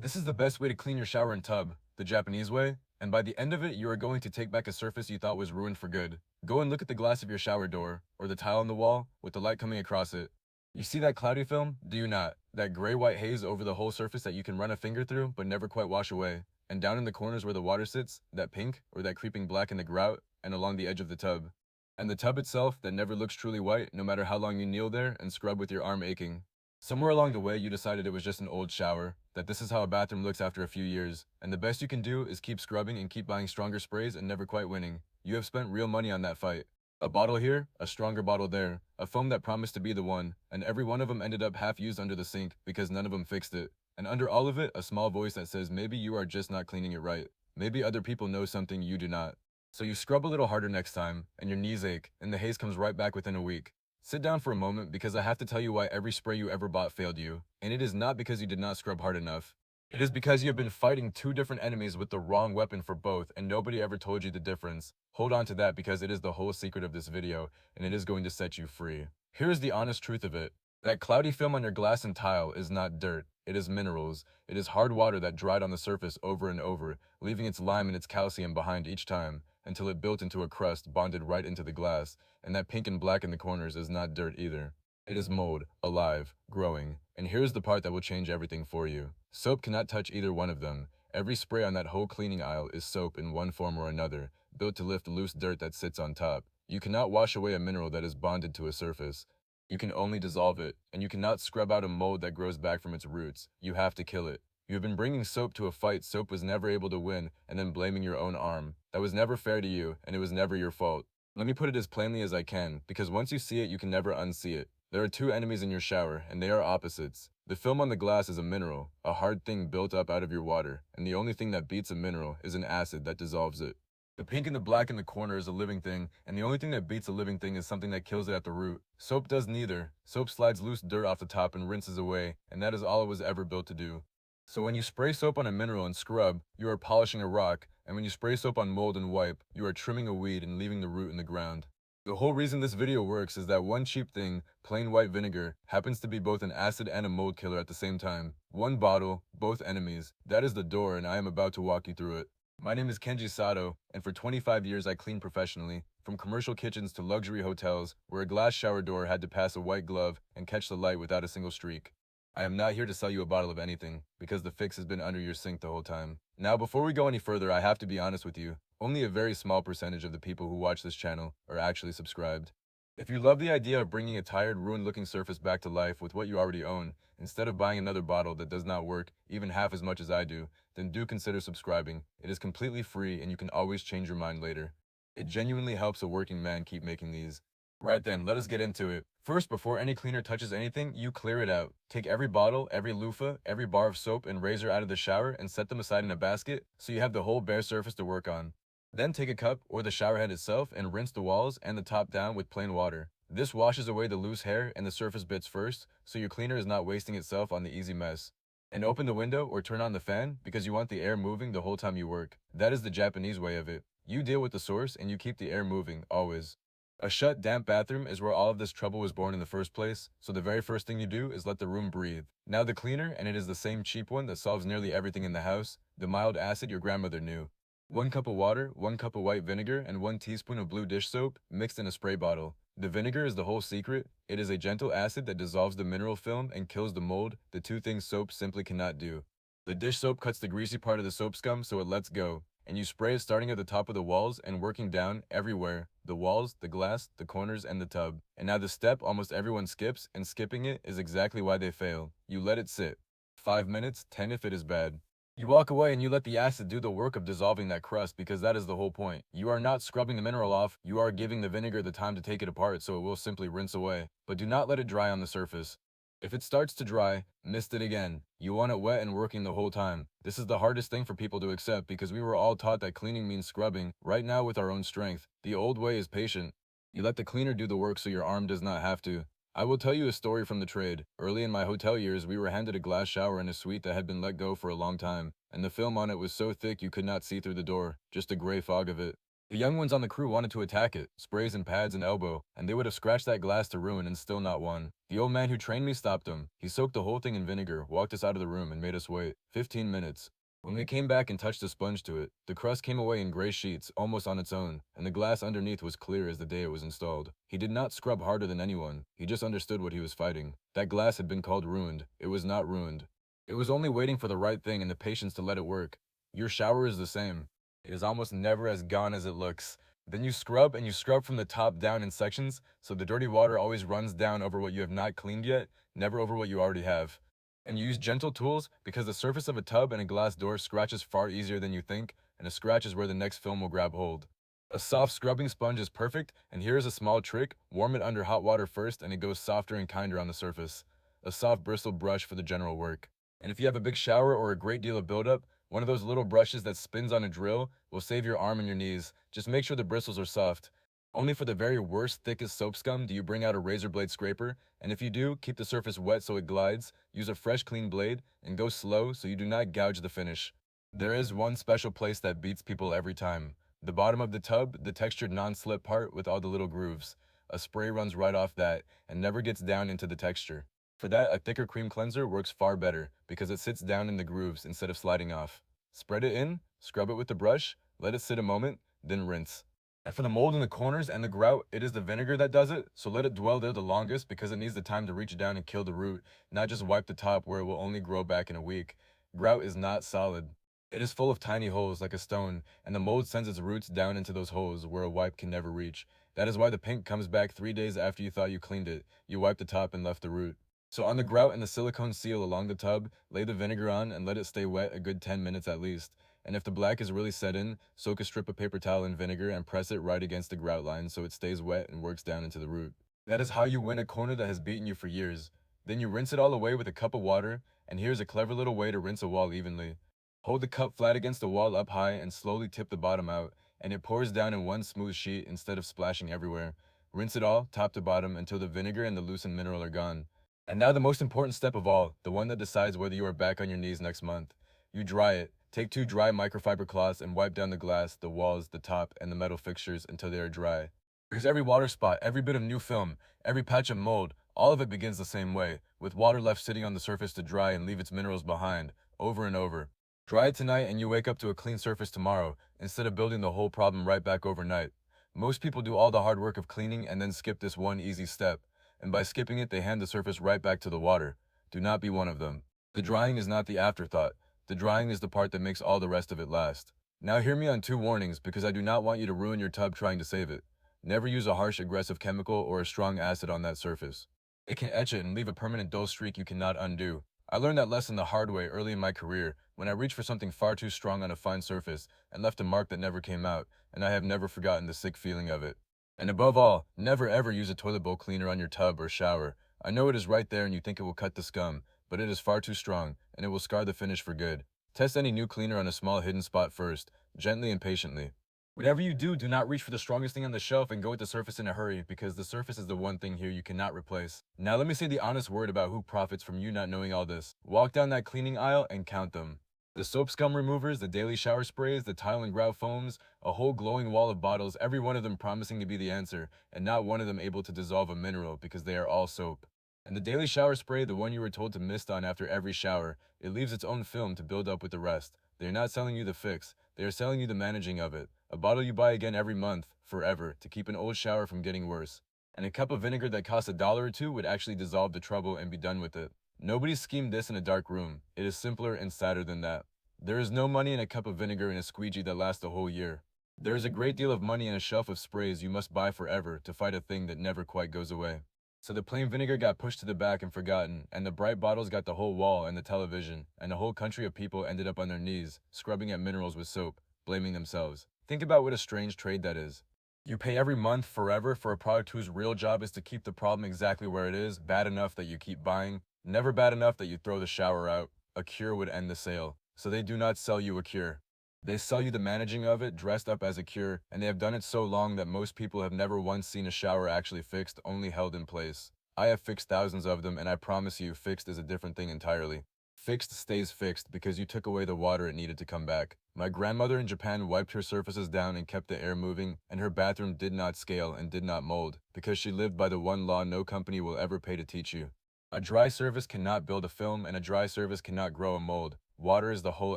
This is the best way to clean your shower and tub, the Japanese way, and by the end of it, you are going to take back a surface you thought was ruined for good. Go and look at the glass of your shower door, or the tile on the wall, with the light coming across it. You see that cloudy film? Do you not? That gray-white haze over the whole surface that you can run a finger through, but never quite wash away. And down in the corners where the water sits, that pink, or that creeping black in the grout, and along the edge of the tub. And the tub itself that never looks truly white, no matter how long you kneel there and scrub with your arm aching. Somewhere along the way, you decided it was just an old shower, that this is how a bathroom looks after a few years, and the best you can do is keep scrubbing and keep buying stronger sprays and never quite winning. You have spent real money on that fight. A bottle here, a stronger bottle there, a foam that promised to be the one, and every one of them ended up half used under the sink because none of them fixed it. And under all of it, a small voice that says maybe you are just not cleaning it right. Maybe other people know something you do not. So you scrub a little harder next time, and your knees ache, and the haze comes right back within a week. Sit down for a moment because I have to tell you why every spray you ever bought failed you, and it is not because you did not scrub hard enough. It is because you have been fighting two different enemies with the wrong weapon for both, and nobody ever told you the difference. Hold on to that because it is the whole secret of this video, and it is going to set you free. Here is the honest truth of it. That cloudy film on your glass and tile is not dirt. It is minerals. It is hard water that dried on the surface over and over, leaving its lime and its calcium behind each time, until it built into a crust bonded right into the glass, and that pink and black in the corners is not dirt either. It is mold, alive, growing, and here's the part that will change everything for you. Soap cannot touch either one of them. Every spray on that whole cleaning aisle is soap in one form or another, built to lift loose dirt that sits on top. You cannot wash away a mineral that is bonded to a surface. You can only dissolve it, and you cannot scrub out a mold that grows back from its roots. You have to kill it. You have been bringing soap to a fight soap was never able to win, and then blaming your own arm. That was never fair to you, and it was never your fault. Let me put it as plainly as I can, because once you see it, you can never unsee it. There are two enemies in your shower, and they are opposites. The film on the glass is a mineral, a hard thing built up out of your water, and the only thing that beats a mineral is an acid that dissolves it. The pink and the black in the corner is a living thing, and the only thing that beats a living thing is something that kills it at the root. Soap does neither. Soap slides loose dirt off the top and rinses away, and that is all it was ever built to do. So when you spray soap on a mineral and scrub, you are polishing a rock, and when you spray soap on mold and wipe, you are trimming a weed and leaving the root in the ground. The whole reason this video works is that one cheap thing, plain white vinegar, happens to be both an acid and a mold killer at the same time. One bottle, both enemies. That is the door, and I am about to walk you through it. My name is Kenji Sato, and for 25 years I cleaned professionally, from commercial kitchens to luxury hotels, where a glass shower door had to pass a white glove and catch the light without a single streak. I am not here to sell you a bottle of anything, because the fix has been under your sink the whole time. Now, before we go any further, I have to be honest with you. Only a very small percentage of the people who watch this channel are actually subscribed. If you love the idea of bringing a tired, ruined-looking surface back to life with what you already own, instead of buying another bottle that does not work even half as much as I do, then do consider subscribing. It is completely free and you can always change your mind later. It genuinely helps a working man keep making these. Right then, let us get into it. First, before any cleaner touches anything, you clear it out. Take every bottle, every loofah, every bar of soap and razor out of the shower and set them aside in a basket so you have the whole bare surface to work on. Then take a cup or the shower head itself and rinse the walls and the top down with plain water. This washes away the loose hair and the surface bits first, so your cleaner is not wasting itself on the easy mess. And open the window or turn on the fan because you want the air moving the whole time you work. That is the Japanese way of it. You deal with the source and you keep the air moving, always. A shut, damp bathroom is where all of this trouble was born in the first place, so the very first thing you do is let the room breathe. Now the cleaner, and it is the same cheap one that solves nearly everything in the house, the mild acid your grandmother knew. 1 cup of water, 1 cup of white vinegar, and 1 teaspoon of blue dish soap mixed in a spray bottle. The vinegar is the whole secret. It is a gentle acid that dissolves the mineral film and kills the mold, the two things soap simply cannot do. The dish soap cuts the greasy part of the soap scum so it lets go, and you spray it starting at the top of the walls and working down everywhere, the walls, the glass, the corners, and the tub. And now the step almost everyone skips, and skipping it is exactly why they fail. You let it sit. 5 minutes, 10 if it is bad. You walk away and you let the acid do the work of dissolving that crust because that is the whole point. You are not scrubbing the mineral off, you are giving the vinegar the time to take it apart so it will simply rinse away. But do not let it dry on the surface. If it starts to dry, mist it again. You want it wet and working the whole time. This is the hardest thing for people to accept because we were all taught that cleaning means scrubbing, right now with our own strength. The old way is patient. You let the cleaner do the work so your arm does not have to. I will tell you a story from the trade. Early in my hotel years, we were handed a glass shower in a suite that had been let go for a long time, and the film on it was so thick you could not see through the door, just a gray fog of it. The young ones on the crew wanted to attack it, sprays and pads and elbow, and they would have scratched that glass to ruin and still not won. The old man who trained me stopped them. He soaked the whole thing in vinegar, walked us out of the room, and made us wait 15 minutes. When we came back and touched a sponge to it, the crust came away in gray sheets, almost on its own, and the glass underneath was clear as the day it was installed. He did not scrub harder than anyone. He just understood what he was fighting. That glass had been called ruined. It was not ruined. It was only waiting for the right thing and the patience to let it work. Your shower is the same. It is almost never as gone as it looks. Then you scrub and you scrub from the top down in sections, so the dirty water always runs down over what you have not cleaned yet, never over what you already have. And you use gentle tools because the surface of a tub and a glass door scratches far easier than you think, and a scratch is where the next film will grab hold. A soft scrubbing sponge is perfect, and here is a small trick: warm it under hot water first and it goes softer and kinder on the surface. A soft bristle brush for the general work. And if you have a big shower or a great deal of buildup, one of those little brushes that spins on a drill will save your arm and your knees. Just make sure the bristles are soft. Only for the very worst, thickest soap scum do you bring out a razor blade scraper, and if you do, keep the surface wet so it glides, use a fresh clean blade, and go slow so you do not gouge the finish. There is one special place that beats people every time. The bottom of the tub, the textured non-slip part with all the little grooves. A spray runs right off that, and never gets down into the texture. For that, a thicker cream cleanser works far better, because it sits down in the grooves instead of sliding off. Spread it in, scrub it with the brush, let it sit a moment, then rinse. And for the mold in the corners and the grout, it is the vinegar that does it, so let it dwell there the longest because it needs the time to reach down and kill the root, not just wipe the top where it will only grow back in a week. Grout is not solid. It is full of tiny holes like a stone, and the mold sends its roots down into those holes where a wipe can never reach. That is why the pink comes back 3 days after you thought you cleaned it. You wiped the top and left the root. So on the grout and the silicone seal along the tub, lay the vinegar on and let it stay wet a good 10 minutes at least. And if the black is really set in, soak a strip of paper towel in vinegar and press it right against the grout line so it stays wet and works down into the root. That is how you win a corner that has beaten you for years. Then you rinse it all away with a cup of water, and here's a clever little way to rinse a wall evenly. Hold the cup flat against the wall up high and slowly tip the bottom out, and it pours down in one smooth sheet instead of splashing everywhere. Rinse it all, top to bottom, until the vinegar and the loosened mineral are gone. And now the most important step of all, the one that decides whether you are back on your knees next month. You dry it. Take 2 dry microfiber cloths and wipe down the glass, the walls, the top, and the metal fixtures until they are dry. Because every water spot, every bit of new film, every patch of mold, all of it begins the same way, with water left sitting on the surface to dry and leave its minerals behind, over and over. Dry it tonight and you wake up to a clean surface tomorrow, instead of building the whole problem right back overnight. Most people do all the hard work of cleaning and then skip this one easy step, and by skipping it they hand the surface right back to the water. Do not be one of them. The drying is not the afterthought. The drying is the part that makes all the rest of it last. Now hear me on 2 warnings because I do not want you to ruin your tub trying to save it. Never use a harsh aggressive chemical or a strong acid on that surface. It can etch it and leave a permanent dull streak you cannot undo. I learned that lesson the hard way early in my career when I reached for something far too strong on a fine surface and left a mark that never came out, and I have never forgotten the sick feeling of it. And above all, never ever use a toilet bowl cleaner on your tub or shower. I know it is right there and you think it will cut the scum, but it is far too strong, and it will scar the finish for good. Test any new cleaner on a small hidden spot first, gently and patiently. Whatever you do, do not reach for the strongest thing on the shelf and go with the surface in a hurry, because the surface is the one thing here you cannot replace. Now let me say the honest word about who profits from you not knowing all this. Walk down that cleaning aisle and count them. The soap scum removers, the daily shower sprays, the tile and grout foams, a whole glowing wall of bottles, every one of them promising to be the answer, and not one of them able to dissolve a mineral because they are all soap. And the daily shower spray, the one you were told to mist on after every shower, it leaves its own film to build up with the rest. They are not selling you the fix, they are selling you the managing of it. A bottle you buy again every month, forever, to keep an old shower from getting worse. And a cup of vinegar that costs $1 or 2 would actually dissolve the trouble and be done with it. Nobody schemed this in a dark room. It is simpler and sadder than that. There is no money in a cup of vinegar and a squeegee that lasts a whole year. There is a great deal of money in a shelf of sprays you must buy forever to fight a thing that never quite goes away. So the plain vinegar got pushed to the back and forgotten, and the bright bottles got the whole wall and the television, and a whole country of people ended up on their knees, scrubbing at minerals with soap, blaming themselves. Think about what a strange trade that is. You pay every month forever for a product whose real job is to keep the problem exactly where it is, bad enough that you keep buying, never bad enough that you throw the shower out. A cure would end the sale. So they do not sell you a cure. They sell you the managing of it dressed up as a cure, and they have done it so long that most people have never once seen a shower actually fixed, only held in place. I have fixed thousands of them, and I promise you, fixed is a different thing entirely. Fixed stays fixed because you took away the water it needed to come back. My grandmother in Japan wiped her surfaces down and kept the air moving, and her bathroom did not scale and did not mold, because she lived by the one law no company will ever pay to teach you. A dry surface cannot build a film, and a dry surface cannot grow a mold. Water is the whole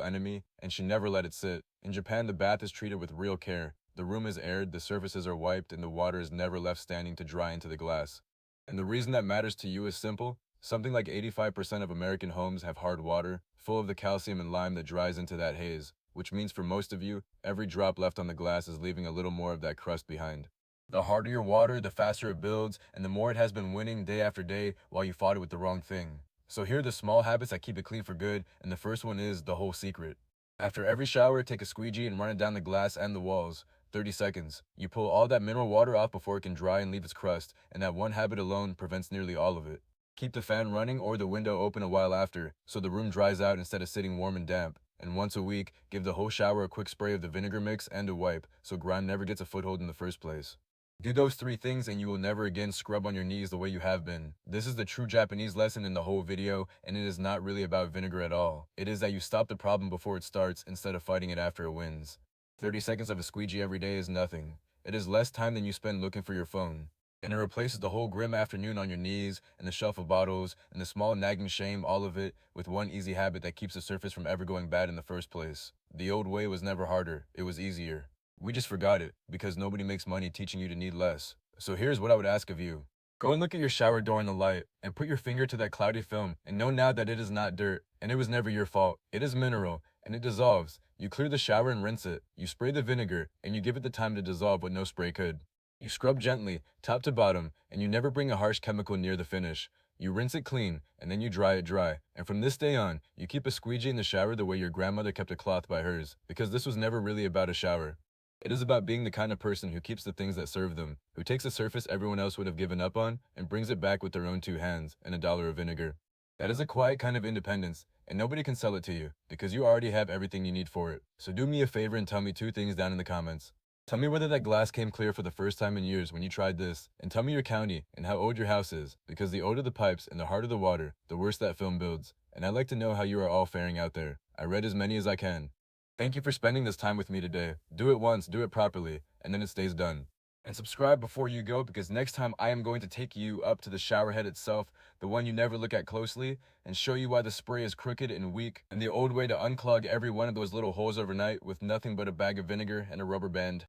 enemy, and she never let it sit. In Japan, the bath is treated with real care. The room is aired, the surfaces are wiped, and the water is never left standing to dry into the glass. And the reason that matters to you is simple. Something like 85% of American homes have hard water, full of the calcium and lime that dries into that haze, which means for most of you, every drop left on the glass is leaving a little more of that crust behind. The harder your water, the faster it builds, and the more it has been winning day after day while you fought it with the wrong thing. So here are the small habits that keep it clean for good, and the first one is the whole secret. After every shower, take a squeegee and run it down the glass and the walls. 30 seconds. You pull all that mineral water off before it can dry and leave its crust, and that one habit alone prevents nearly all of it. Keep the fan running or the window open a while after, so the room dries out instead of sitting warm and damp. And once a week, give the whole shower a quick spray of the vinegar mix and a wipe, so grime never gets a foothold in the first place. Do those three things and you will never again scrub on your knees the way you have been. This is the true Japanese lesson in the whole video, and it is not really about vinegar at all. It is that you stop the problem before it starts instead of fighting it after it wins. 30 seconds of a squeegee every day is nothing. It is less time than you spend looking for your phone. And it replaces the whole grim afternoon on your knees, and the shelf of bottles, and the small nagging shame, all of it, with one easy habit that keeps the surface from ever going bad in the first place. The old way was never harder, it was easier. We just forgot it, because nobody makes money teaching you to need less. So here's what I would ask of you. Go and look at your shower door in the light, and put your finger to that cloudy film, and know now that it is not dirt, and it was never your fault. It is mineral, and it dissolves. You clear the shower and rinse it. You spray the vinegar, and you give it the time to dissolve what no spray could. You scrub gently, top to bottom, and you never bring a harsh chemical near the finish. You rinse it clean, and then you dry it dry. And from this day on, you keep a squeegee in the shower the way your grandmother kept a cloth by hers, because this was never really about a shower. It is about being the kind of person who keeps the things that serve them, who takes a surface everyone else would have given up on, and brings it back with their own two hands and $1 of vinegar. That is a quiet kind of independence, and nobody can sell it to you, because you already have everything you need for it. So do me a favor and tell me two things down in the comments. Tell me whether that glass came clear for the first time in years when you tried this, and tell me your county and how old your house is, because the older the pipes and the harder the water, the worse that film builds. And I'd like to know how you are all faring out there. I read as many as I can. Thank you for spending this time with me today. Do it once, do it properly, and then it stays done. And subscribe before you go, because next time I am going to take you up to the shower head itself, the one you never look at closely, and show you why the spray is crooked and weak, and the old way to unclog every one of those little holes overnight with nothing but a bag of vinegar and a rubber band.